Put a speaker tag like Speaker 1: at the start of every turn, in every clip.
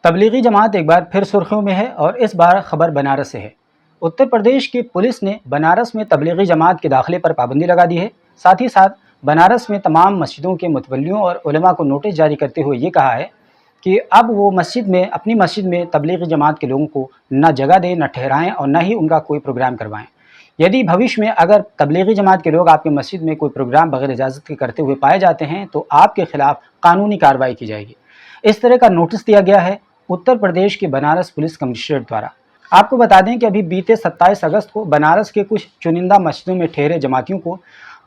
Speaker 1: तबलीगी जमात एक बार फिर सुर्खियों में है और इस बार खबर बनारस से है। उत्तर प्रदेश की पुलिस ने बनारस में तबलीगी जमात के दाखिले पर पाबंदी लगा दी है। साथ ही साथ बनारस में तमाम मस्जिदों के मुतवल्लियों और उलमा को नोटिस जारी करते हुए ये कहा है कि अब वो अपनी मस्जिद में तबलीगी जमात के लोगों को न जगह दें, न ठहराएं और न ही उनका कोई प्रोग्राम करवाएं। यदि भविष्य में अगर तबलीगी जमात के लोग आपकी मस्जिद में कोई प्रोग्राम बगैर इजाज़त के करते हुए पाए जाते हैं तो आपके खिलाफ कानूनी कार्रवाई की जाएगी। इस तरह का नोटिस दिया गया है उत्तर प्रदेश के बनारस पुलिस कमिश्नरेट द्वारा। आपको बता दें कि अभी बीते 27 अगस्त को बनारस के कुछ चुनिंदा मस्जिदों में ठहरे जमातियों को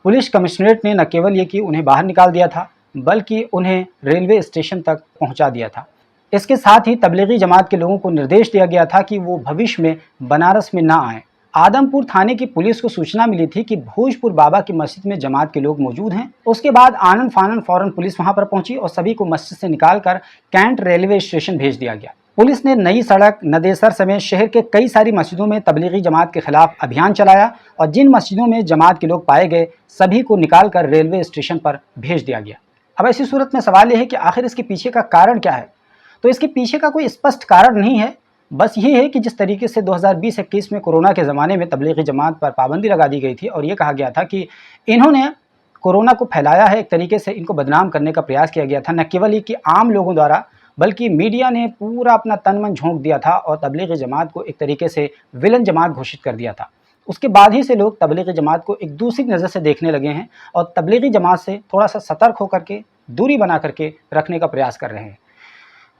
Speaker 1: पुलिस कमिश्नरेट ने न केवल ये कि उन्हें बाहर निकाल दिया था बल्कि उन्हें रेलवे स्टेशन तक पहुंचा दिया था। इसके साथ ही तबलीगी जमात के लोगों को निर्देश दिया गया था कि वो भविष्य में बनारस में ना आएँ। आदमपुर थाने की पुलिस को सूचना मिली थी कि भोजपुर बाबा की मस्जिद में जमात के लोग मौजूद हैं। उसके बाद आनन फानन फौरन पुलिस वहां पर पहुंची और सभी को मस्जिद से निकालकर कैंट रेलवे स्टेशन भेज दिया गया। पुलिस ने नई सड़क, नदेसर समेत शहर के कई सारी मस्जिदों में तबलीगी जमात के खिलाफ अभियान चलाया और जिन मस्जिदों में जमात के लोग पाए गए सभी को निकालकर रेलवे स्टेशन पर भेज दिया गया। अब ऐसी सूरत में सवाल यह है कि आखिर इसके पीछे का कारण क्या है। तो इसके पीछे का कोई स्पष्ट कारण नहीं है, बस ये है कि जिस तरीके से 2020-21 में कोरोना के ज़माने में तबलीगी जमात पर पाबंदी लगा दी गई थी और ये कहा गया था कि इन्होंने कोरोना को फैलाया है, एक तरीके से इनको बदनाम करने का प्रयास किया गया था। न केवल ये कि आम लोगों द्वारा बल्कि मीडिया ने पूरा अपना तन मन झोंक दिया था और तबलीगी जमात को एक तरीके से विलन जमात घोषित कर दिया था। उसके बाद ही से लोग तबलीगी जमात को एक दूसरी नज़र से देखने लगे हैं और तबलीगी जमात से थोड़ा सा सतर्क होकर के दूरी बना करके रखने का प्रयास कर रहे हैं।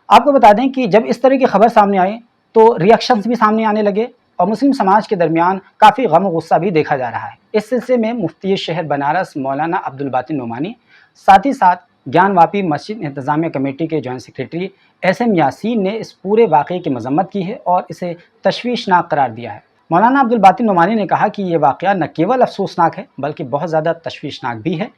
Speaker 1: आपको बता दें कि जब इस तरह की खबर सामने आई तो रिएक्शंस भी सामने आने लगे और मुस्लिम समाज के दरमियान काफ़ी गम और गुस्सा भी देखा जा रहा है। इस सिलसिले में मुफ्ती शहर बनारस मौलाना अब्दुल बातिन नोमानी, साथ ही साथ ज्ञानवापी मस्जिद इंतज़ामिया कमेटी के जॉइंट सेक्रेटरी SM यासीन ने इस पूरे वाक़े की मजम्मत की है और इसे तशवीशनाक करार दिया है। मौलाना अब्दुल बातिन नोमानी ने कहा कि ये वाक़या न केवल अफसोसनाक है बल्कि बहुत ज़्यादा तशवीशनाक भी है।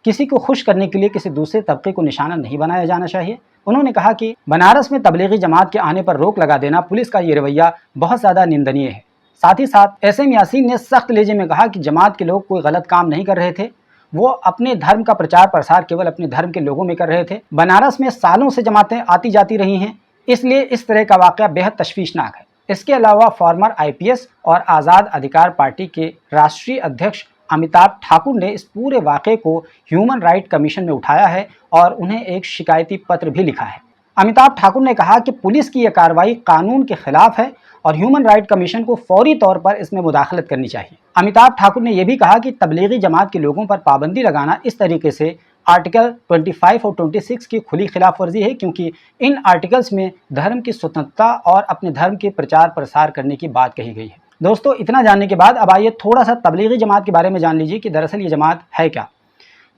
Speaker 1: किसी को खुश करने के लिए किसी दूसरे तबके को निशाना नहीं बनाया जाना चाहिए। उन्होंने कहा कि बनारस में तबलीगी जमात के आने पर रोक लगा देना पुलिस का ये रवैया बहुत ज़्यादा निंदनीय है। साथ ही साथ SM यासीन ने सख्त लहजे में कहा कि जमात के लोग कोई गलत काम नहीं कर रहे थे, वो अपने धर्म का प्रचार प्रसार केवल अपने धर्म के लोगों में कर रहे थे। बनारस में सालों से जमातें आती जाती रही हैं, इसलिए इस तरह का वाक़या बेहद तशवीशनाक है। इसके अलावा फॉर्मर IPS और आज़ाद अधिकार पार्टी के राष्ट्रीय अध्यक्ष अमिताभ ठाकुर ने इस पूरे वाक़े को ह्यूमन राइट कमीशन में उठाया है और उन्हें एक शिकायती पत्र भी लिखा है। अमिताभ ठाकुर ने कहा कि पुलिस की यह कार्रवाई कानून के खिलाफ है और ह्यूमन राइट कमीशन को फौरी तौर पर इसमें मुदाखलत करनी चाहिए। अमिताभ ठाकुर ने यह भी कहा कि तबलीगी जमात के लोगों पर पाबंदी लगाना इस तरीके से आर्टिकल 25 और 26 की खुली खिलाफ वर्जी है, क्योंकि इन आर्टिकल्स में धर्म की स्वतंत्रता और अपने धर्म के प्रचार प्रसार करने की बात कही गई है। दोस्तों, इतना जानने के बाद अब आइए थोड़ा सा तबलीगी जमात के बारे में जान लीजिए कि दरअसल ये जमात है क्या।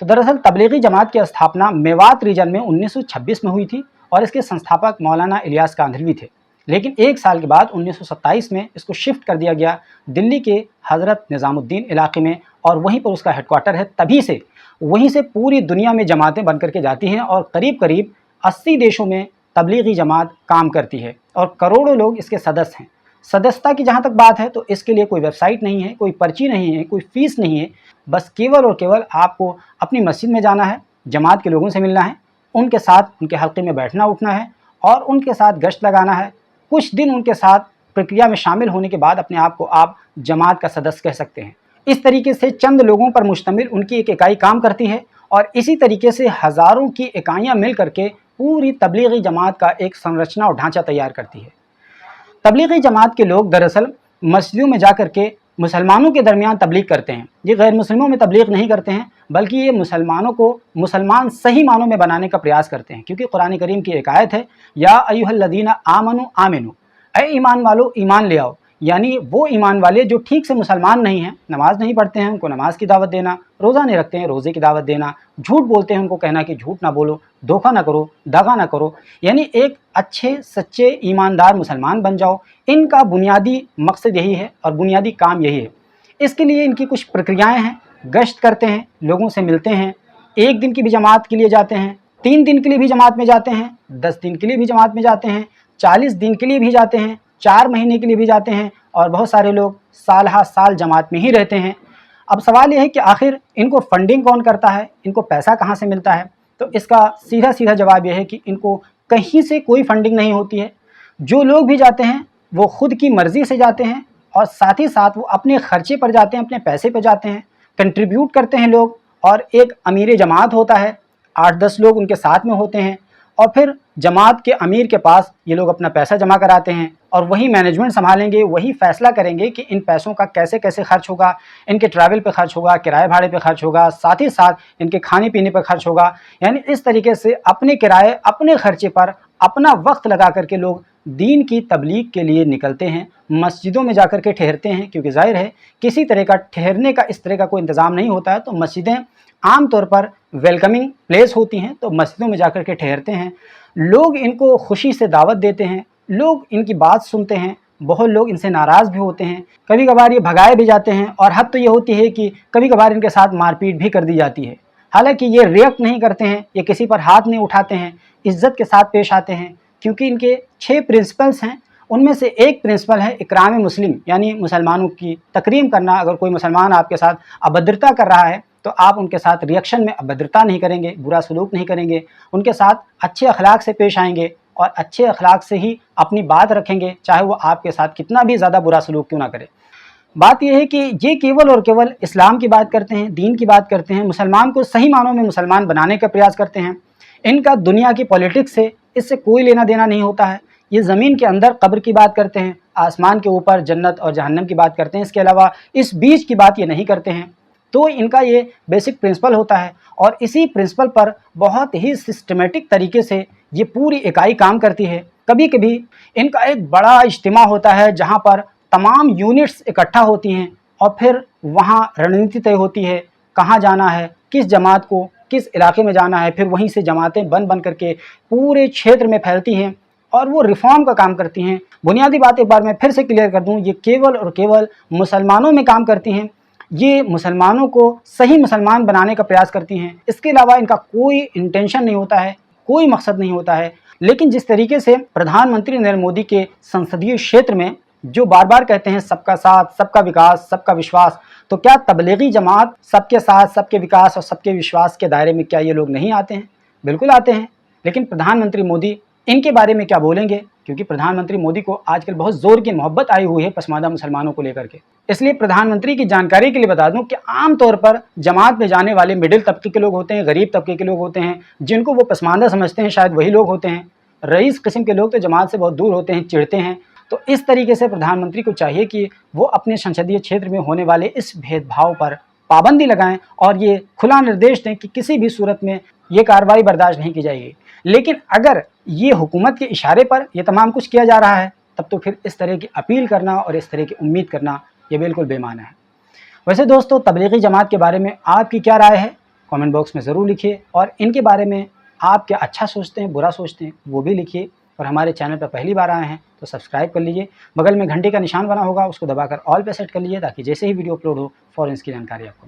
Speaker 1: तो दरअसल तबलीगी जमात की स्थापना मेवात रीजन में 1926 में हुई थी और इसके संस्थापक मौलाना इलियास कांधलवी थे। लेकिन एक साल के बाद 1927 में इसको शिफ्ट कर दिया गया दिल्ली के हज़रत निज़ामुद्दीन इलाके में और वहीं पर उसका हेडक्वार्टर है। तभी से वहीं से पूरी दुनिया में जमातें बन करके जाती हैं और करीब करीब 80 देशों में तबलीगी जमात काम करती है और करोड़ों लोग इसके सदस्य हैं। सदस्यता की जहाँ तक बात है तो इसके लिए कोई वेबसाइट नहीं है, कोई पर्ची नहीं है, कोई फ़ीस नहीं है। बस केवल और केवल आपको अपनी मस्जिद में जाना है, जमात के लोगों से मिलना है, उनके साथ उनके हल्के में बैठना उठना है और उनके साथ गश्त लगाना है। कुछ दिन उनके साथ प्रक्रिया में शामिल होने के बाद अपने आप को आप जमात का सदस्य कह सकते हैं। इस तरीके से चंद लोगों पर मुश्तमिल उनकी एक इकाई काम करती है और इसी तरीके से हज़ारों की इकाइयाँ मिल करके पूरी तबलीगी जमात का एक संरचना और ढांचा तैयार करती है। तबलीगी जमात के लोग दरअसल मस्जिदों में जाकर के मुसलमानों के दरमियान तबलीग करते हैं। ये गैर मुस्लिमों में तबलीग नहीं करते हैं बल्कि ये मुसलमानों को मुसलमान सही मानों में बनाने का प्रयास करते हैं, क्योंकि कुरान करीम की एक आयत है, या अय्युहल्लज़ीना आमनु आमिनु, ऐ ईमान वालो ईमान ले आओ। यानी वो ईमान वाले जो ठीक से मुसलमान नहीं हैं, नमाज नहीं पढ़ते हैं, उनको नमाज की दावत देना, रोज़ा नहीं रखते हैं, रोज़े की दावत देना, झूठ बोलते हैं, उनको कहना कि झूठ ना बोलो, धोखा ना करो, दगा ना करो, यानी एक अच्छे सच्चे ईमानदार मुसलमान बन जाओ। इनका बुनियादी मकसद यही है और बुनियादी काम यही है। इसके लिए इनकी कुछ प्रक्रियाएँ हैं। गश्त करते हैं, लोगों से मिलते हैं, 1 दिन की भी जमात के लिए जाते हैं, 3 दिन के लिए भी जमात में जाते हैं, 10 दिन के लिए भी जमात में जाते हैं, 40 दिन के लिए भी जाते हैं, 4 महीने के लिए भी जाते हैं और बहुत सारे लोग साल हा साल जमात में ही रहते हैं। अब सवाल यह है कि आखिर इनको फंडिंग कौन करता है, इनको पैसा कहाँ से मिलता है। तो इसका सीधा सीधा जवाब यह है कि इनको कहीं से कोई फंडिंग नहीं होती है। जो लोग भी जाते हैं वो खुद की मर्ज़ी से जाते हैं और साथ ही साथ वो अपने खर्चे पर जाते हैं, अपने पैसे पर जाते हैं, कंट्रीब्यूट करते हैं लोग। और एक अमीर जमात होता है, 8-10 लोग उनके साथ में होते हैं और फिर जमात के अमीर के पास ये लोग अपना पैसा जमा कराते हैं और वही मैनेजमेंट संभालेंगे, वही फैसला करेंगे कि इन पैसों का कैसे कैसे खर्च होगा। इनके ट्रैवल पे खर्च होगा, किराए भाड़े पे खर्च होगा, साथ ही साथ इनके खाने पीने पर खर्च होगा। यानी इस तरीके से अपने किराए, अपने खर्चे पर अपना वक्त लगा करके लोग दीन की तबलीग के लिए निकलते हैं, मस्जिदों में जाकर के ठहरते हैं। क्योंकि ज़ाहिर है किसी तरह का ठहरने का इस तरह का कोई इंतज़ाम नहीं होता है, तो मस्जिदें आम तौर पर वेलकमिंग प्लेस होती हैं, तो मस्जिदों में जाकर के ठहरते हैं। लोग इनको खुशी से दावत देते हैं, लोग इनकी बात सुनते हैं। बहुत लोग इनसे नाराज़ भी होते हैं, कभी कभार ये भगाए भी जाते हैं और हद तो ये होती है कि कभी कभार इनके साथ मारपीट भी कर दी जाती है। हालांकि ये रिएक्ट नहीं करते हैं, ये किसी पर हाथ नहीं उठाते हैं, इज़्ज़त के साथ पेश आते हैं। क्योंकि इनके 6 प्रिंसिपल्स हैं, उनमें से एक प्रिंसिपल है इकराम मुस्लिम, यानी मुसलमानों की तकरीम करना। अगर कोई मुसलमान आपके साथ अभद्रता कर रहा है तो आप उनके साथ रिएक्शन में अभद्रता नहीं करेंगे, बुरा सलूक नहीं करेंगे, उनके साथ अच्छे अखलाक से पेश आएंगे और अच्छे अखलाक से ही अपनी बात रखेंगे, चाहे वो आपके साथ कितना भी ज़्यादा बुरा सलूक क्यों ना करे। बात यह है कि ये केवल और केवल इस्लाम की बात करते हैं, दीन की बात करते हैं, मुसलमान को सही मानों में मुसलमान बनाने का प्रयास करते हैं। इनका दुनिया की पॉलिटिक्स से इससे कोई लेना देना नहीं होता है। ये ज़मीन के अंदर कब्र की बात करते हैं, आसमान के ऊपर जन्नत और जहन्नम की बात करते हैं, इसके अलावा इस बीच की बात ये नहीं करते हैं। तो इनका ये बेसिक प्रिंसिपल होता है और इसी प्रिंसिपल पर बहुत ही सिस्टमेटिक तरीके से ये पूरी इकाई काम करती है। कभी कभी इनका एक बड़ा इज्तिमा होता है जहाँ पर तमाम यूनिट्स इकट्ठा होती हैं और फिर वहाँ रणनीति तय होती है, कहाँ जाना है, किस जमात को किस इलाके में जाना है। फिर वहीं से जमातें बन बन करके पूरे क्षेत्र में फैलती हैं और वो रिफॉर्म का काम करती हैं। बुनियादी बात एक बार मैं फिर से क्लियर कर दूं, ये केवल और केवल मुसलमानों में काम करती हैं। ये मुसलमानों को सही मुसलमान बनाने का प्रयास करती हैं। इसके अलावा इनका कोई इंटेंशन नहीं होता है, कोई मकसद नहीं होता है। लेकिन जिस तरीके से प्रधानमंत्री नरेंद्र मोदी के संसदीय क्षेत्र में जो बार बार कहते हैं सबका साथ, सबका विकास, सबका विश्वास, तो क्या तबलीगी जमात सबके साथ, सबके विकास और सबके विश्वास के दायरे में क्या ये लोग नहीं आते हैं? बिल्कुल आते हैं। लेकिन प्रधानमंत्री मोदी इनके बारे में क्या बोलेंगे? क्योंकि प्रधानमंत्री मोदी को आजकल बहुत ज़ोर की मोहब्बत आई हुई है पसमानदा मुसलमानों को लेकर के। इसलिए प्रधानमंत्री की जानकारी के लिए बता दूं कि आम तौर पर जमात में जाने वाले मिडिल तबके के लोग होते हैं, गरीब तबके के लोग होते हैं, जिनको वो पसमानदा समझते हैं, शायद वही लोग होते हैं। रईस किस्म के लोग तो जमात से बहुत दूर होते हैं, चिढ़ते हैं। तो इस तरीके से प्रधानमंत्री को चाहिए कि वो अपने संसदीय क्षेत्र में होने वाले इस भेदभाव पर पाबंदी लगाएं और ये खुला निर्देश दें कि किसी भी सूरत में ये कार्रवाई बर्दाश्त नहीं की जाएगी। लेकिन अगर ये हुकूमत के इशारे पर ये तमाम कुछ किया जा रहा है, तब तो फिर इस तरह की अपील करना और इस तरह की उम्मीद करना ये बिल्कुल बेमाना है। वैसे दोस्तों, तबलीगी जमात के बारे में आपकी क्या राय है? कमेंट बॉक्स में ज़रूर लिखिए और इनके बारे में आप क्या अच्छा सोचते हैं, बुरा सोचते हैं, वो भी लिखिए। और हमारे चैनल पर पहली बार आए हैं तो सब्सक्राइब कर लीजिए। बगल में घंटे का निशान बना होगा, उसको दबाकर ऑल पे सेट कर लीजिए ताकि जैसे ही वीडियो अपलोड हो फ़ौरन इसकी जानकारी आपको मिले।